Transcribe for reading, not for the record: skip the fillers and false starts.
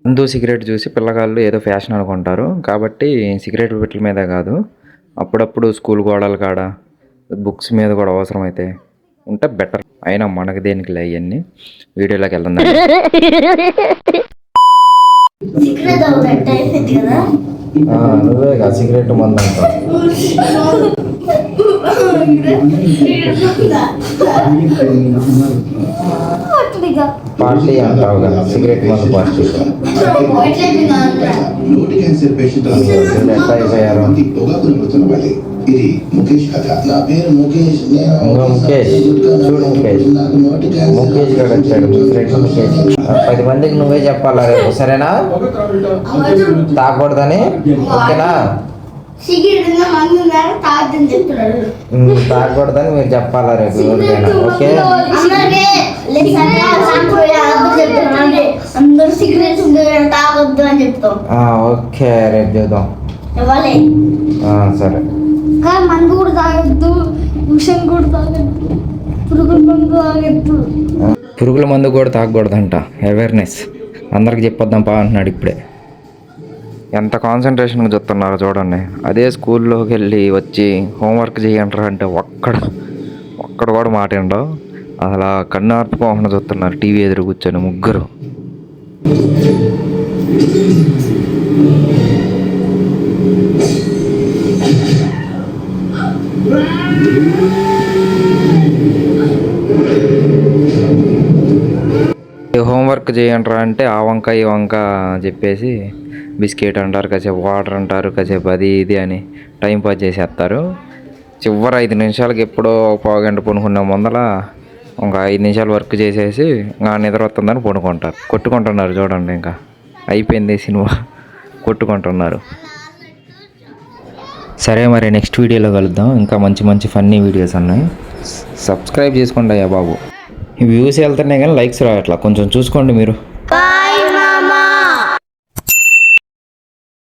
ముందు సిగరెట్ చూసి పిల్లగాళ్ళు ఏదో ఫ్యాషన్ అనుకుంటారు కాబట్టి సిగరెట్ పెట్టల మీద కాదు, అప్పుడప్పుడు స్కూల్ గోడల కాడ బుక్స్ మీద కూడా అవసరమైతే ఉంటే బెటర్. అయినా మనకు దేనికి లే అవన్నీ. వీడియోలోకి వెళ్దాం. నువ్వేగా సిగరెట్ మందు పార్టీ అంటావుగా, సిగరెట్ మందు పార్టీ. ముఖేష్ చూడు, ముఖేష్ గారు వచ్చాడు. ఫ్రెండ్ ముఖేష్. 10 మందికి నువ్వే చెప్పాలా రేపు, సరేనా? తాగకూడదని, ఓకేనా? తాగకూడదని మీరు చెప్పాలా రేపు ఎవరికైనా, ఓకే? ఓకే, రేపు చూద్దాం. సరే. మందు కూడా తాగొద్దు, విషం కూడా తాగొద్దు, పురుగుల మందు తాగొద్దు. పురుగుల మందు కూడా తాగకూడదంట. అవేర్నెస్ అందరికి చెప్పొద్దాం పా అంటున్నాడు ఇప్పుడే. ఎంత కాన్సన్ట్రేషన్గా చూస్తున్నారు చూడండి. అదే స్కూల్లోకి వెళ్ళి వచ్చి హోంవర్క్ చేయంటారా అంటే ఒక్కడ కూడా మాట ఉండవు. అసలు కన్ను ఆర్పుకోకుండా చూస్తున్నారు టీవీ ఎదురు కూర్చొని ముగ్గురు. హోంవర్క్ చేయంటారా అంటే ఆ వంక ఈ వంక చెప్పేసి బిస్కెట్ అంటారు, కాసేపు వాటర్ అంటారు, కాసేపు అది ఇది అని టైంపాస్ చేసేస్తారు. చివరి 5 నిమిషాలకి ఎప్పుడో పావుగంట పడుకునే ముందల ఇంకా 5 నిమిషాలు వర్క్ చేసేసి ఇంకా నిద్ర వస్తుందని పడుకుంటారు. కొట్టుకుంటున్నారు చూడండి. ఇంకా అయిపోయింది సినిమా, కొట్టుకుంటున్నారు. సరే మరి నెక్స్ట్ వీడియోలో కలుద్దాం. ఇంకా మంచి మంచి ఫన్నీ వీడియోస్ ఉన్నాయి. సబ్స్క్రైబ్ చేసుకోండి అయ్యా బాబు. వ్యూస్ వెళ్తున్నాయి కానీ లైక్స్ రావట్లా, కొంచెం చూసుకోండి మీరు. బాయ్.